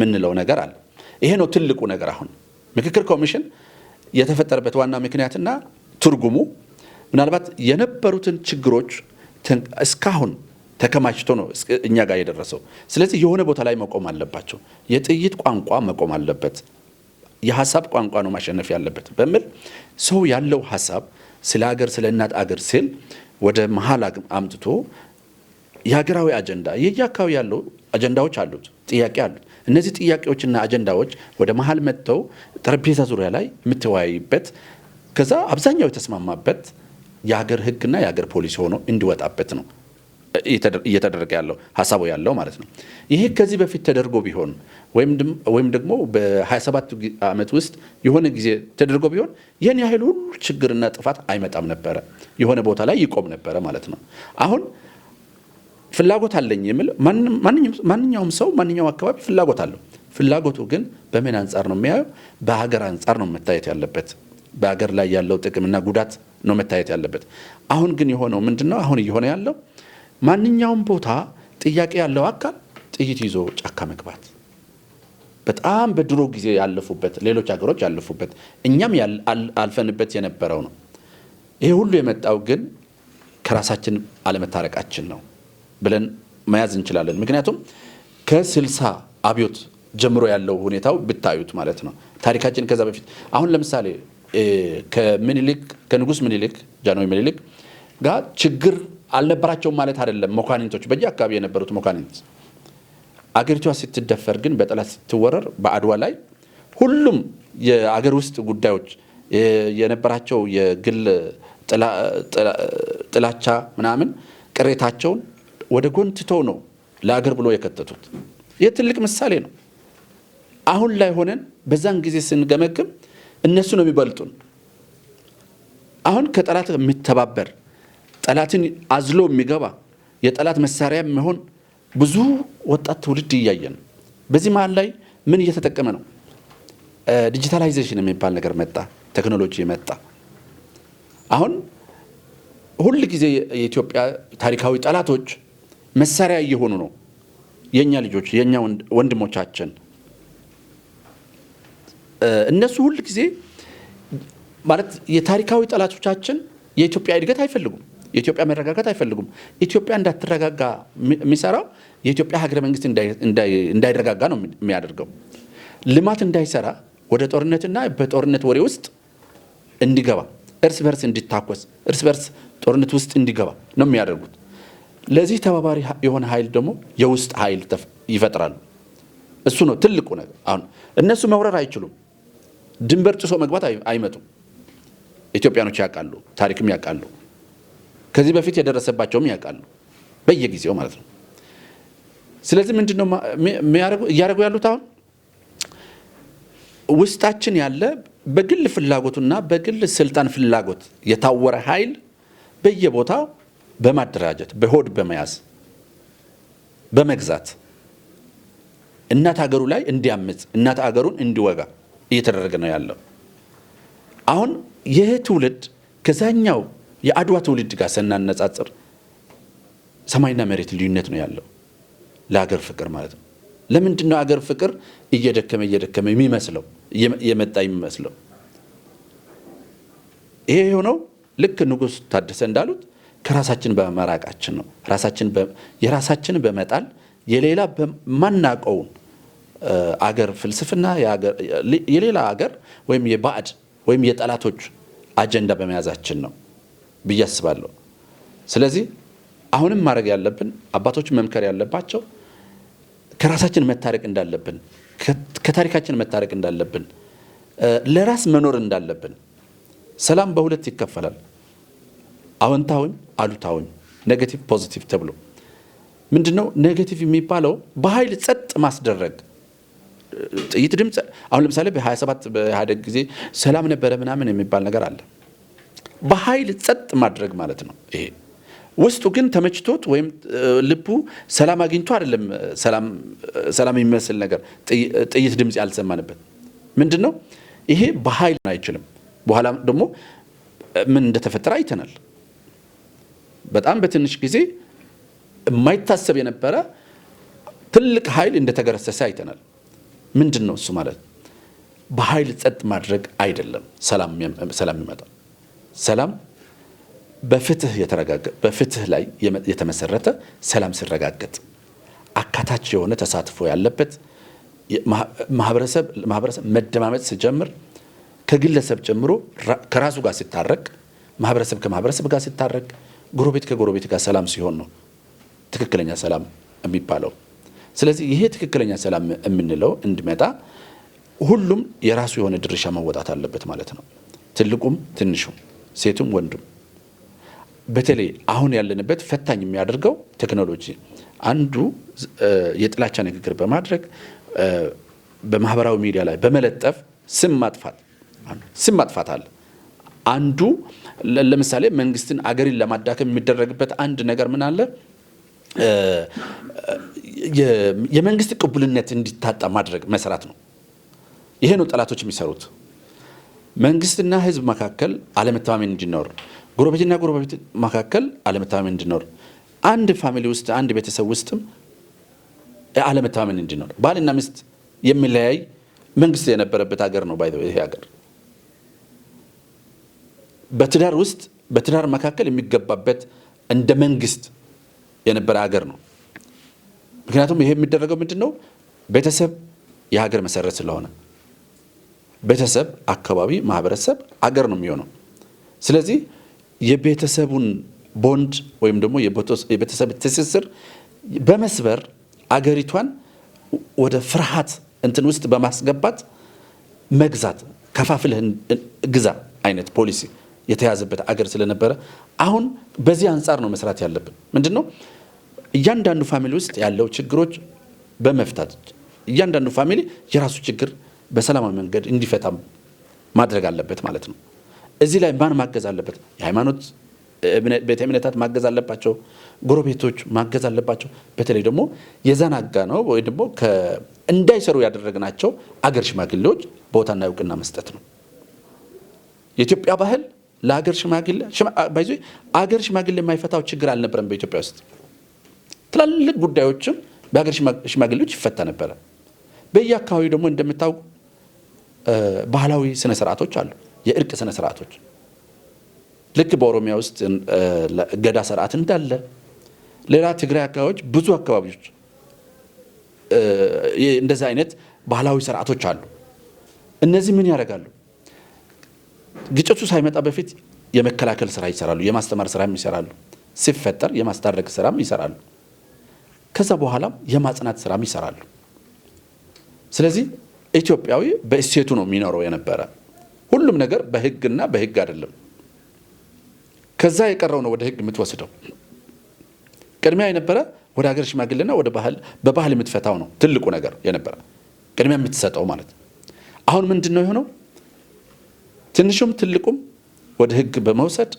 ምንለው ነገር አለ። ይሄ ነው ትልቁ ነገር። አሁን ምክክር ኮሚሽን የተፈጠረበት ዋና ምክንያትና ትርጉሙ ምናልባት የነበሩትን ችግሮች እስካሁን ተከማችቶ ነው እኛ ጋር የደረሰው። ስለዚህ የሆነ ቦታ ላይ መቆም አለባቸው። የጥይት ቋንቋ መቆም አለበት። የሐሳብ ቋንቋ ነው ማሸነፍ ያለበት በሚል ሰው ያለው ሐሳብ ስለ ሀገር ስለ እናት አገር ሲል ወደ መሀል አምጥቶ የሀገራዊ አጀንዳ የየአካባቢ ያለው አጀንዳዎች አሉት፣ ጥያቄ አሉት። እነዚህ ጥያቄዎችና አጀንዳዎች ወደ መሀል መጥተው ጠረጴዛ ዙሪያ ላይ የምትወያይበት ከዛ አብዛኛው የተስማማበት የሀገር ሕግና የሀገር ፖሊሲ ሆኖ እንዲወጣበት ነው እየተደረገ ያለው ሐሳቡ ያለው ማለት ነው። ይሄ ከዚህ በፊት ተደርጎ ቢሆን ወይም ደግሞ በ27 ዓመት ውስጥ የሆነ ጊዜ ተደርጎ ቢሆን ይህን ያህል ሁሉ ችግርና ጥፋት አይመጣም ነበረ። የሆነ ቦታ ላይ ይቆም ነበረ ማለት ነው። አሁን ፍላጎት አለኝ የሚል ማንኛውም ሰው ማንኛውም አካባቢ ፍላጎት አለው። ፍላጎቱ ግን በምን አንጻር ነው የሚያየው? በሀገር አንጻር ነው መታየት ያለበት። በሀገር ላይ ያለው ጥቅምና ጉዳት ነው መታየት ያለበት። አሁን ግን የሆነው ምንድነው? አሁን እየሆነ ያለው ማንኛውም ቦታ ጥያቄ ያለው አካል ጥይት ይዞ ጫካ መግባት በጣም በድሮ ጊዜ ያለፉበት ሌሎች ሀገሮች ያለፉበት እኛም አልፈንበት የነበረው ነው። ይሄ ሁሉ የመጣው ግን ከራሳችን አለመታረቃችን ነው ብለን መያዝ እንችላለን። ምክንያቱም ከ60 አብዮት ጀምሮ ያለው ሁኔታው ብታዩት ማለት ነው ታሪካችን ከዛ በፊት አሁን ለምሳሌ ከንጉስ ምኒልክ ጃንሆይ ምኒልክ ጋር ችግር አልነበራቸውም ማለት አይደለም። መኳንንቶች በየአካባቢ የነበሩት መኳንንት አገሪቷ ስትደፈር ግን በጠላት ስትወረር በአድዋ ላይ ሁሉም የአገር ውስጥ ጉዳዮች የነበራቸው የግል ጥላቻ ምናምን ቅሬታቸውን ወደ ጎን ትተው ነው ለአገር ብሎ የከተቱት። ይህ ትልቅ ምሳሌ ነው። አሁን ላይ ሆነን በዛን ጊዜ ስንገመግም እነሱ ነው የሚበልጡን። አሁን ከጠላት የሚተባበር ጠላትን አዝሎ የሚገባ የጠላት መሳሪያ መሆን ብዙ ወጣት ትውልድ እያየን። በዚህ መሀል ላይ ምን እየተጠቀመ ነው? ዲጂታላይዜሽን የሚባል ነገር መጣ፣ ቴክኖሎጂ መጣ። አሁን ሁል ጊዜ የኢትዮጵያ ታሪካዊ ጠላቶች መሳሪያ እየሆኑ ነው። የኛ ልጆች የኛ ወንድሞቻችን እነሱ ሁል ጊዜ ማለት የታሪካዊ ጠላቶቻችን የኢትዮጵያ እድገት አይፈልጉም። የኢትዮጵያ መረጋጋት አይፈልጉም። ኢትዮጵያ እንዳትረጋጋ የሚሰራው የኢትዮጵያ ሀገረ መንግስት እንዳይረጋጋ ነው የሚያደርገው። ልማት እንዳይሰራ ወደ ጦርነትና በጦርነት ወሬ ውስጥ እንዲገባ፣ እርስ በርስ እንዲታኮስ፣ እርስ በርስ ጦርነት ውስጥ እንዲገባ ነው የሚያደርጉት። ለዚህ ተባባሪ የሆነ ኃይል ደግሞ የውስጥ ኃይል ይፈጥራሉ። እሱ ነው ትልቁ ነገር። አሁን እነሱ መውረር አይችሉም። ድንበር ጥሶ መግባት አይመጡም። ኢትዮጵያኖች ያውቃሉ፣ ታሪክም ያውቃሉ፣ ከዚህ በፊት የደረሰባቸውም ያውቃሉ፣ በየጊዜው ማለት ነው። ስለዚህ ምንድነው እያደረጉ ያሉት? አሁን ውስጣችን ያለ በግል ፍላጎቱና በግል ስልጣን ፍላጎት የታወረ ኃይል በየቦታው በማደራጀት በሆድ በመያዝ በመግዛት እናት ሀገሩ ላይ እንዲያምጽ እናት ሀገሩን እንዲወጋ እየተደረገ ነው ያለው። አሁን ይህ ትውልድ ከዛኛው የአድዋ ትውልድ ጋር ስናነጻጽር ሰማይና መሬት ልዩነት ነው ያለው ለሀገር ፍቅር ማለት ነው። ለምንድን ነው ሀገር ፍቅር እየደከመ የሚመስለው የመጣ የሚመስለው? ይሄ የሆነው ልክ ንጉስ ታደሰ እንዳሉት ከራሳችን በመራቃችን ነው። የራሳችን በመጣል የሌላ በማናቀውን አገር ፍልስፍና የሌላ አገር ወይም የባዕድ ወይም የጠላቶች አጀንዳ በመያዛችን ነው ብዬ አስባለሁ። ስለዚህ አሁንም ማድረግ ያለብን አባቶች መምከር ያለባቸው ከራሳችን መታረቅ እንዳለብን፣ ከታሪካችን መታረቅ እንዳለብን፣ ለራስ መኖር እንዳለብን። ሰላም በሁለት ይከፈላል። አዎንታዊ፣ አሉታዊ፣ ኔጌቲቭ፣ ፖዚቲቭ ተብሎ ምንድነው ኔጌቲቭ የሚባለው? በኃይል ጸጥ ማስደረግ ጥይት ድምፅ። አሁን ለምሳሌ በ27 በኢህአዴግ ጊዜ ሰላም ነበረ ምናምን የሚባል ነገር አለ። በኃይል ጸጥ ማድረግ ማለት ነው። ይሄ ውስጡ ግን ተመችቶት ወይም ልቡ ሰላም አግኝቶ አይደለም ሰላም የሚመስል ነገር ጥይት ድምጽ ያልሰማንበት ምንድነው ይሄ በኃይል አይችልም በኋላ ደግሞ ምን እንደተፈጠረ አይተናል በጣም በትንሽ ጊዜ የማይታሰብ የነበረ ትልቅ ኃይል እንደተገረሰሰ አይተናል ምንድነው እሱ ማለት በኃይል ጸጥ ማድረግ አይደለም ሰላም ይመጣል ሰላም በፍትህ የተረጋገጠ በፍትህ ላይ የተመሰረተ ሰላም ሲረጋገጥ አካታች የሆነ ተሳትፎ ያለበት ማህበረሰብ መደማመጥ ሲጀምር ከግለሰብ ጀምሮ ከራሱ ጋር ሲታረቅ ማህበረሰብ ከማህበረሰብ ጋር ሲታረቅ ጎረቤት ከጎረቤት ጋር ሰላም ሲሆን ነው ትክክለኛ ሰላም የሚባለው ስለዚህ ይሄ ትክክለኛ ሰላም የምንለው እንዲመጣ ሁሉም የራሱ የሆነ ድርሻ መወጣት አለበት ማለት ነው ትልቁም ትንሹም ሴቱም ወንዱም በተለይ አሁን ያለንበት ፈታኝ የሚያደርገው ቴክኖሎጂ አንዱ የጥላቻ ንግግር በማድረግ በማህበራዊ ሚዲያ ላይ በመለጠፍ ስም ማጥፋት አለ አንዱ ለምሳሌ መንግስትን አገርን ለማዳከም የሚደረግበት አንድ ነገር ምን አለ የመንግስት ቅቡልነት እንዲታጣ ማድረግ መስራት ነው ይሄ ነው ጠላቶች የሚሰሩት መንግስትና ህዝብ መካከል አለመተማመን እንዲኖር ጎረቤትና ጎረቤት መካከል አለመተማመን እንዲኖር አንድ ፋሚሊ ውስጥ አንድ ቤተሰብ ውስጥም አለመተማመን እንዲኖር ባልና ሚስት የሚለያይ መንግስት የነበረበት ሀገር ነው ባይዘው ይሄ ሀገር በትዳር ውስጥ በትዳር መካከል የሚገባበት እንደ መንግስት የነበረ ሀገር ነው ምክንያቱም ይሄ የሚደረገው ምንድነው ቤተሰብ የሀገር መሰረት ስለሆነ ቤተሰብ አካባቢ ማህበረሰብ ሀገር ነው የሚሆነው ስለዚህ የቤተሰቡን ቦንድ ወይም ደግሞ የቤተሰብ ትስስር በመስበር አገሪቷን ወደ ፍርሃት እንትን ውስጥ በማስገባት መግዛት ከፋፍለህ ግዛ አይነት ፖሊሲ የተያዘበት አገር ስለነበረ አሁን በዚህ አንፃር ነው መስራት ያለብን ምንድነው እያንዳንዱ ፋሚሊ ውስጥ ያለው ችግሮች በመፍታት እያንዳንዱ ፋሚሊ የራሱ ችግር በሰላማዊ መንገድ እንዲፈታ ማድረግ አለበት ማለት ነው እዚህ ላይ ማን ማገዝ አለበት የሃይማኖት ቤተ እምነታት ማገዝ አለባቸው ጎረቤቶች ማገዝ አለባቸው በተለይ ደግሞ የዛናጋ ነው ወይ ደግሞ እንዳይሰሩ ያደረግናቸው አገር ሽማግሌዎች ቦታና እውቅና መስጠት ነው የኢትዮጵያ ባህል ለአገር ሽማግሌ ባይዘይ አገር ሽማግሌ የማይፈታው ችግር አልነበረም በኢትዮጵያ ውስጥ ትላልቅ ጉዳዮችም በአገር ሽማግሌዎች ይፈታ ነበር በየአካባቢው ደግሞ እንደምታውቁ ባህላዊ ስነ ስርዓቶች አሉ የእርቅ ስነ ስርዓቶች ልክ በኦሮሚያ ውስጥ ገዳ ስርዓት እንዳለ ሌላ ትግራይ አካባቢዎች ብዙ አካባቢዎች እንደዛ አይነት ባህላዊ ስርዓቶች አሉ እነዚህ ምን ያደርጋሉ ግጭቱ ሳይመጣ በፊት የመከላከል ስራ ይሰራሉ የማስተማር ስራ ይሰራሉ ሲፈጠር የማስታረቅ ስራም ይሰራሉ ከዛ በኋላ የማጽናት ስራም ይሰራሉ ስለዚህ ኢትዮጵያዊ በእሴቱ ነው የሚኖረው የነበረ ሁሉም ነገር በህግና በህግ አይደለም ከዛ የቀረው ነው ወደ ህግ የምትወስደው ቅድሚያ የነበረ ወደ ሀገር ሽማግሌና ወደ በባህል የምትፈታው ነው ትልቁ ነገር የነበረ ቅድሚያ የምትሰጠው ማለት አሁን ምንድነው የሆነው ትንሹም ትልቁም ወደ ህግ በመውሰድ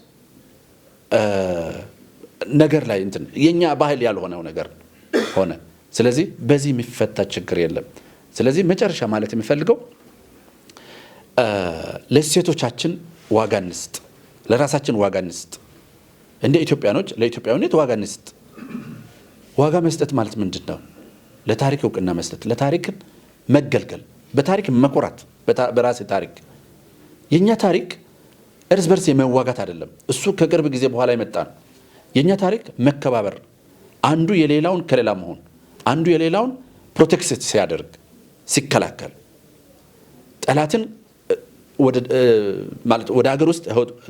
ነገር ላይ እንትን የኛ ባህል ያልሆነው ነገር ሆነ ስለዚህ በዚህ የሚፈታ ችግር የለም ስለዚህ መጨረሻ ማለት የሚፈልገው ለሴቶቻችን ዋጋ እንስጥ ለራሳችን ዋጋ እንስጥ እንደ ኢትዮጵያኖች ለኢትዮጵያዊነት ዋጋ እንስጥ ዋጋ መስጠት ማለት ምንድነው ለታሪክ እውቅና መስጠት ለታሪክ መገልገል በታሪክ መቆራት በራስ ታሪክ የኛ ታሪክ እርስ በርስ የመዋጋት አይደለም እሱ ከቅርብ ጊዜ በኋላ የመጣ ነው የኛ ታሪክ መከባበር አንዱ የሌላውን ከሌላ መሆን አንዱ የሌላውን ፕሮቴክት ሲያደርግ ሲከላከል ጠላትን ወደ ሀገር ውስጥ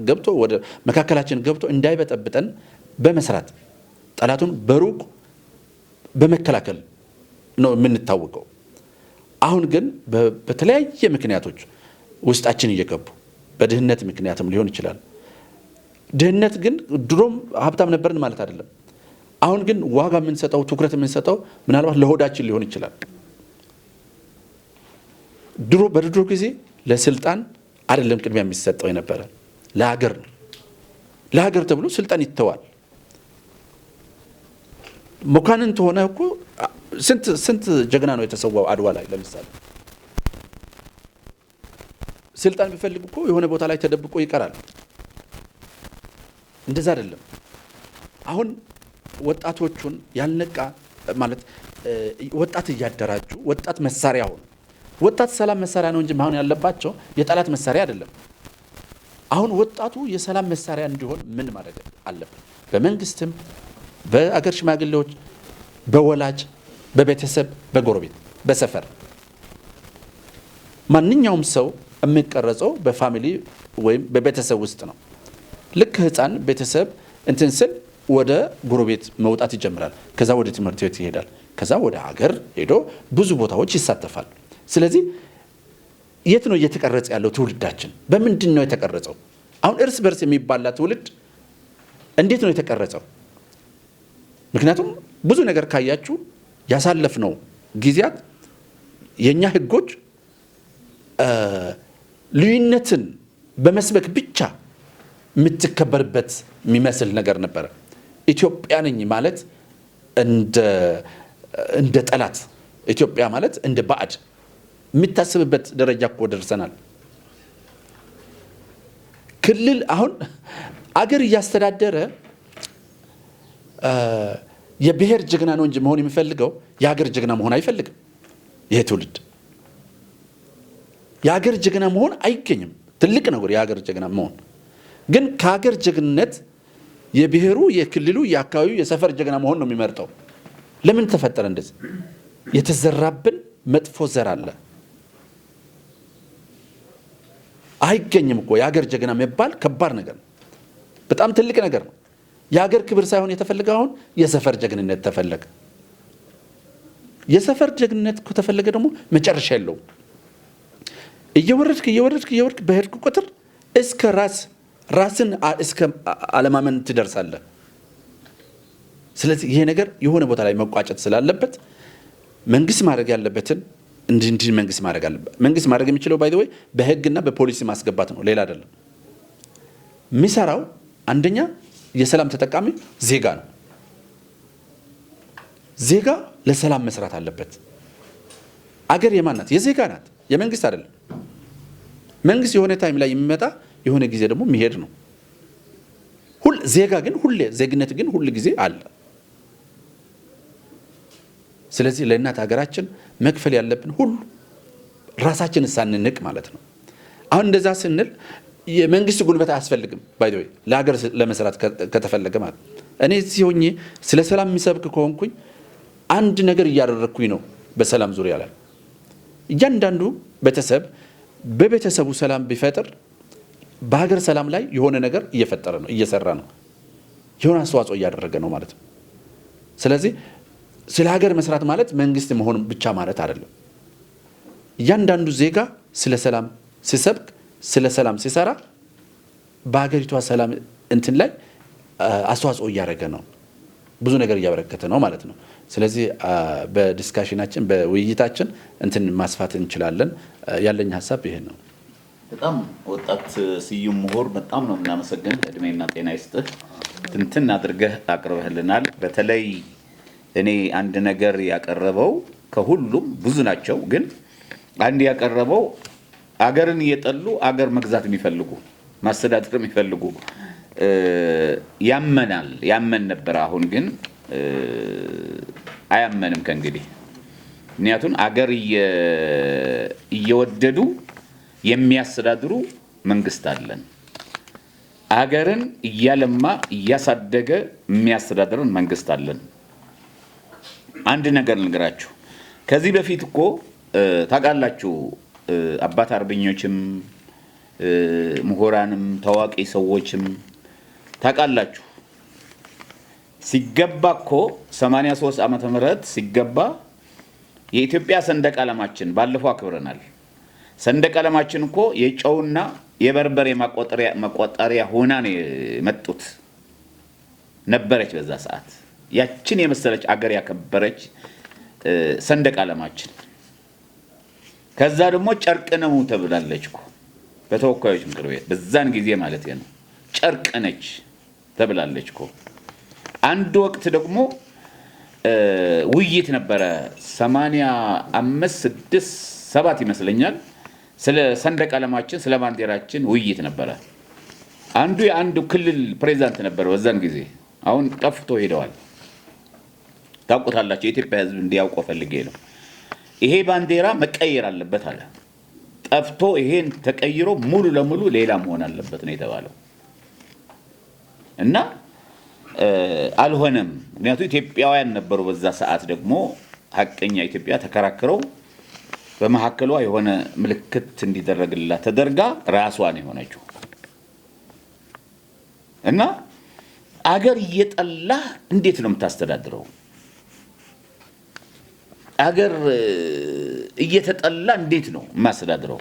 ገብቶ ወደ መካከላችን ገብቶ እንዳይበጠብጠን በመስራት ጠላቱን በሩቅ በመከላከል ነው የምንታወቀው አሁን ግን በተለያየ ምክንያቶች ውስጣችን እየገቡ በድህነት ምክንያትም ሊሆን ይችላል ድህነት ግን ድሮም ሀብታም ነበርን ማለት አይደለም አሁን ግን ዋጋ የምንሰጠው ትኩረት የምንሰጠው ምናልባት ለሆዳችን ሊሆን ይችላል በድሮ ጊዜ ለስልጣን አይደለም ቅድሚያ የሚሰጠው የነበረ ለሀገር ተብሎ ስልጣን ይተዋል መኳንንት ሆነ እኮ ስንት ጀግና ነው የተሰዋው አድዋ ላይ ለምሳሌ። ስልጣን ቢፈልግ እኮ የሆነ ቦታ ላይ ተደብቆ ይቀራል። እንደዛ አይደለም። አሁን ወጣቶቹን ያልነቃ ማለት ወጣት እያደራጁ ወጣት መሳሪያ ሆነ። ወጣት ሰላም መሳሪያ ነው እንጂ ማሁን ያለባቸው የጠላት መሳሪያ አይደለም። አሁን ወጣቱ የሰላም መሳሪያ እንዲሆን ምን ማድረግ አለበት? በመንግስትም፣ በአገር ሽማግሌዎች፣ በወላጅ፣ በቤተሰብ፣ በጎረቤት፣ በሰፈር ማንኛውም ሰው የሚቀረጸው በፋሚሊ ወይም በቤተሰብ ውስጥ ነው። ልክ ህፃን ቤተሰብ እንትን ስል ወደ ጎረቤት መውጣት ይጀምራል። ከዛ ወደ ትምህርት ቤት ይሄዳል። ከዛ ወደ ሀገር ሄዶ ብዙ ቦታዎች ይሳተፋል። ስለዚህ የት ነው እየተቀረጸ ያለው ትውልዳችን? በምንድን ነው የተቀረጸው? አሁን እርስ በርስ የሚባላ ትውልድ እንዴት ነው የተቀረጸው? ምክንያቱም ብዙ ነገር ካያችሁ ያሳለፍነው ጊዜያት የኛ ህጎች ልዩነትን በመስበክ ብቻ የምትከበርበት የሚመስል ነገር ነበረ። ኢትዮጵያ ነኝ ማለት እንደ ጠላት፣ ኢትዮጵያ ማለት እንደ ባዕድ የሚታስብበት ደረጃ እኮ ደርሰናል። ክልል አሁን አገር እያስተዳደረ የብሔር ጀግና ነው እንጂ መሆን የሚፈልገው የሀገር ጀግና መሆን አይፈልግም። ይሄ ትውልድ የሀገር ጀግና መሆን አይገኝም። ትልቅ ነገር የሀገር ጀግና መሆን ግን ከሀገር ጀግንነት የብሔሩ፣ የክልሉ፣ የአካባቢው፣ የሰፈር ጀግና መሆን ነው የሚመርጠው። ለምን ተፈጠረ እንደዚህ? የተዘራብን መጥፎ ዘር አለ። አይገኝም እኮ የሀገር ጀግና መባል ከባድ ነገር ነው። በጣም ትልቅ ነገር ነው። የሀገር ክብር ሳይሆን የተፈለገ አሁን የሰፈር ጀግንነት ተፈለገ። የሰፈር ጀግንነት ከተፈለገ ደግሞ መጨረሻ የለውም። እየወረድክ በሄድክ ቁጥር እስከ ራስን እስከ አለማመን ትደርሳለህ። ስለዚህ ይሄ ነገር የሆነ ቦታ ላይ መቋጨት ስላለበት መንግስት ማድረግ ያለበትን እንዲህ መንግስት ማድረግ አለበት። መንግስት ማድረግ የሚችለው ባይ ዘ ወይ በህግና በፖሊሲ ማስገባት ነው፣ ሌላ አይደለም። የሚሰራው አንደኛ የሰላም ተጠቃሚ ዜጋ ነው። ዜጋ ለሰላም መስራት አለበት። አገር የማን ናት? የዜጋ ናት፣ የመንግስት አይደለም። መንግስት የሆነ ታይም ላይ የሚመጣ የሆነ ጊዜ ደግሞ የሚሄድ ነው። ዜጋ ግን ሁሌ ዜግነት ግን ሁል ጊዜ አለ። ስለዚህ ለእናት ሀገራችን መክፈል ያለብን ሁሉ ራሳችንን ሳንንቅ ማለት ነው። አሁን እንደዛ ስንል የመንግስት ጉልበት አያስፈልግም። ባይ ዘ ወይ ለሀገር ለመስራት ከተፈለገ ማለት እኔ እዚህ ሆኜ ስለ ሰላም የሚሰብክ ከሆንኩኝ አንድ ነገር እያደረግኩኝ ነው። በሰላም ዙሪያ ላይ እያንዳንዱ ቤተሰብ በቤተሰቡ ሰላም ቢፈጥር በሀገር ሰላም ላይ የሆነ ነገር እየፈጠረ ነው፣ እየሰራ ነው፣ የሆነ አስተዋጽኦ እያደረገ ነው ማለት ነው። ስለዚህ ስለ ሀገር መስራት ማለት መንግስት መሆን ብቻ ማለት አይደለም። እያንዳንዱ ዜጋ ስለ ሰላም ሲሰብክ፣ ስለ ሰላም ሲሰራ በሀገሪቷ ሰላም እንትን ላይ አስተዋጽኦ እያደረገ ነው፣ ብዙ ነገር እያበረከተ ነው ማለት ነው። ስለዚህ በዲስካሽናችን በውይይታችን እንትን ማስፋት እንችላለን። ያለኝ ሀሳብ ይሄ ነው። በጣም ወጣት ስዩም ምሁር በጣም ነው የምናመሰግን። እድሜና ጤና ይስጥህ። ትንትን አድርገህ አቅርበህልናል። በተለይ እኔ አንድ ነገር ያቀረበው ከሁሉም ብዙ ናቸው፣ ግን አንድ ያቀረበው አገርን እየጠሉ አገር መግዛት የሚፈልጉ ማስተዳደር የሚፈልጉ ያመን ነበር። አሁን ግን አያመንም ከእንግዲህ። ምክንያቱም አገር እየወደዱ የሚያስተዳድሩ መንግስት አለን። አገርን እያለማ እያሳደገ የሚያስተዳድርን መንግስት አለን። አንድ ነገር ልንገራችሁ። ከዚህ በፊት እኮ ታውቃላችሁ፣ አባት አርበኞችም ምሁራንም ታዋቂ ሰዎችም ታውቃላችሁ፣ ሲገባ እኮ 83 ዓመተ ምህረት ሲገባ የኢትዮጵያ ሰንደቅ ዓላማችን ባለፈው አክብረናል። ሰንደቅ ዓላማችን እኮ የጨውና የበርበሬ መቆጠሪያ ሆና ነው የመጡት ነበረች በዛ ሰዓት። ያችን የመሰለች አገር ያከበረች ሰንደቅ ዓላማችን ከዛ ደግሞ ጨርቅ ነው ተብላለች እኮ በተወካዮች ምክር ቤት በዛን ጊዜ ማለት ነው። ጨርቅ ነች ተብላለች እኮ። አንድ ወቅት ደግሞ ውይይት ነበረ 85 6 7 ይመስለኛል ስለ ሰንደቅ ዓላማችን ስለ ባንዲራችን ውይይት ነበረ አንዱ የአንዱ ክልል ፕሬዝዳንት ነበር በዛን ጊዜ አሁን ጠፍቶ ሄደዋል ታውቁታላችሁ የኢትዮጵያ ህዝብ እንዲያውቀው ፈልጌ ነው ይሄ ባንዲራ መቀየር አለበት አለ ጠፍቶ ይሄን ተቀይሮ ሙሉ ለሙሉ ሌላ መሆን አለበት ነው የተባለው እና አልሆነም ምክንያቱም ኢትዮጵያውያን ነበሩ በዛ ሰዓት ደግሞ ሐቀኛ ኢትዮጵያ ተከራክረው በመሐከሏ የሆነ ምልክት እንዲደረግላት ተደርጋ ራስዋን የሆነችው እና አገር እየጠላ እንዴት ነው የምታስተዳድረው አገር እየተጠላ እንዴት ነው ማስተዳድረው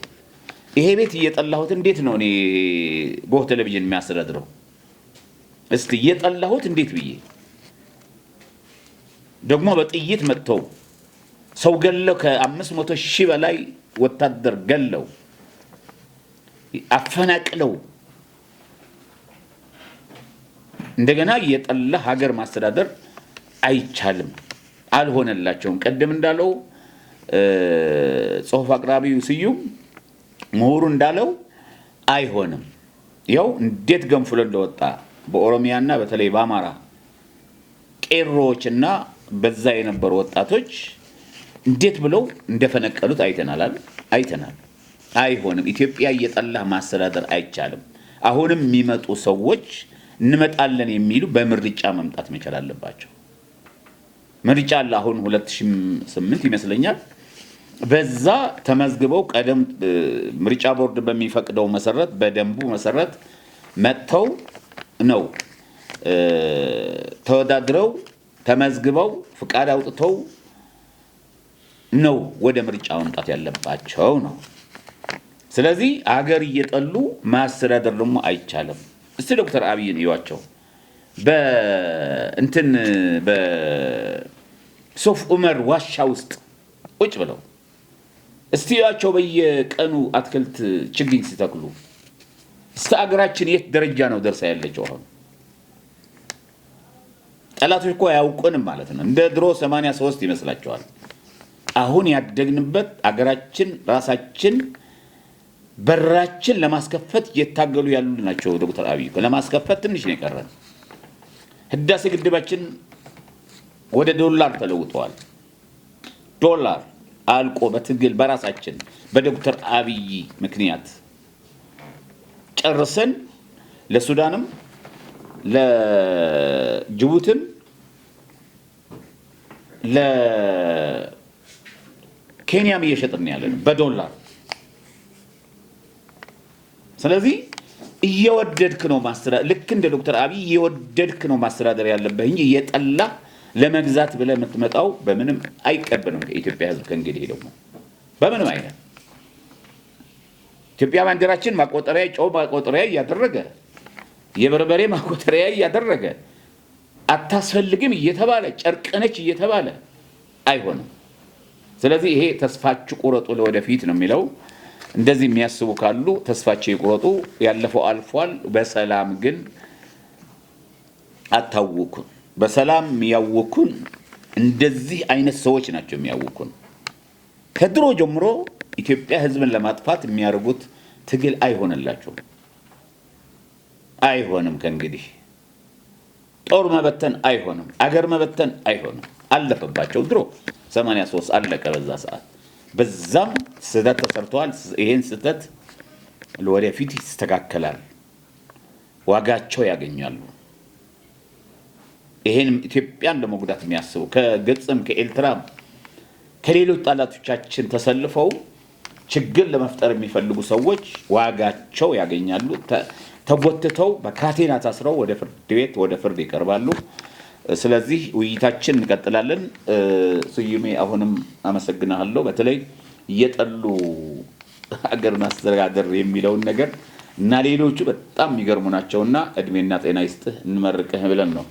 ይሄ ቤት እየጠላሁት እንዴት ነው እኔ ጎህ ቴሌቪዥን የሚያስተዳድረው እስቲ እየጠላሁት እንዴት ብዬ ደግሞ በጥይት መጥተው ሰው ገለው ከ500,000 በላይ ወታደር ገለው አፈናቅለው እንደገና እየጠላ ሀገር ማስተዳደር አይቻልም አልሆነላቸውም ቀደም እንዳለው ጽሁፍ አቅራቢው ስዩም ምሁሩ እንዳለው አይሆንም ያው እንዴት ገንፍሎ እንደወጣ በኦሮሚያና በተለይ በአማራ ቄሮዎችና በዛ የነበሩ ወጣቶች እንዴት ብለው እንደፈነቀሉት አይተናል አይሆንም ኢትዮጵያ እየጠላ ማስተዳደር አይቻልም አሁንም የሚመጡ ሰዎች እንመጣለን የሚሉ በምርጫ መምጣት መቻል አለባቸው ምርጫ አሁን 2008 ይመስለኛል በዛ ተመዝግበው ቀደም ምርጫ ቦርድ በሚፈቅደው መሰረት በደንቡ መሰረት መጥተው ነው ተወዳድረው ተመዝግበው ፍቃድ አውጥተው ነው ወደ ምርጫ መምጣት ያለባቸው ነው ስለዚህ አገር እየጠሉ ማስተዳደር ደግሞ አይቻልም እስቲ ዶክተር አብይን ይዋቸው በሶፍ ዑመር ዋሻ ውስጥ ቁጭ ብለው እስቲ ያቸው በየቀኑ አትክልት ችግኝ ሲተክሉ እስቲ አገራችን የት ደረጃ ነው ደርሳ ያለችው አሁን ጠላቶች እኮ ያውቁንም ማለት ነው እንደ ድሮ 83 ይመስላችኋል አሁን ያደግንበት አገራችን ራሳችን በራችን ለማስከፈት የታገሉ ያሉ ናቸው ዶክተር አብይ ለማስከፈት ትንሽ ነው የቀረን ህዳሴ ግድባችን ወደ ዶላር ተለውጧል ዶላር አልቆ በትግል በራሳችን በዶክተር አብይ ምክንያት ጨርሰን ለሱዳንም ለጅቡቲም ለኬንያም እየሸጥን ያለን በዶላር ስለዚህ እየወደድክ ነው ማስተዳደር ልክ እንደ ዶክተር አብይ እየወደድክ ነው ማስተዳደር ያለበት እንጂ እየጠላ ለመግዛት ብለህ የምትመጣው በምንም አይቀበልም ከኢትዮጵያ ህዝብ ከእንግዲህ ደግሞ በምንም አይነት ኢትዮጵያ ባንዲራችን ማቆጠሪያ ጨው ማቆጠሪያ ያደረገ የበርበሬ ማቆጠሪያ ያደረገ አታስፈልግም እየተባለ ጨርቅነች እየተባለ አይሆንም ስለዚህ ይሄ ተስፋችሁ ቁረጡ ለወደፊት ነው የሚለው እንደዚህ የሚያስቡ ካሉ ተስፋቸው ይቁረጡ ያለፈው አልፏል በሰላም ግን አታውኩን በሰላም ያውኩን እንደዚህ አይነት ሰዎች ናቸው የሚያውኩን ከድሮ ጀምሮ ኢትዮጵያ ህዝብን ለማጥፋት የሚያርጉት ትግል አይሆንም ከእንግዲህ ጦር መበተን አይሆንም አገር መበተን አይሆንም አለፈባቸው ድሮ 83 አለቀ በዛ ሰዓት በዛም ስህተት ተሰርቷል ይሄን ስህተት ለወደፊት ይስተካከላል ዋጋቸው ያገኛሉ ይሄን ኢትዮጵያን ለመጉዳት የሚያስቡ ከግብጽም ከኤርትራም ከሌሎች ጠላቶቻችን ተሰልፈው ችግር ለመፍጠር የሚፈልጉ ሰዎች ዋጋቸው ያገኛሉ ተጎትተው በካቴና ታስረው ወደ ፍርድ ቤት ወደ ፍርድ ይቀርባሉ ስለዚህ ውይይታችን እንቀጥላለን ስዩሜ አሁንም አመሰግናለሁ በተለይ እየጠሉ ሀገር ማስተዳደር የሚለው ነገር እና ሌሎቹ በጣም የሚገርሙ ናቸውና እድሜና ጤና ይስጥህ እንመርቅህ ብለን ነው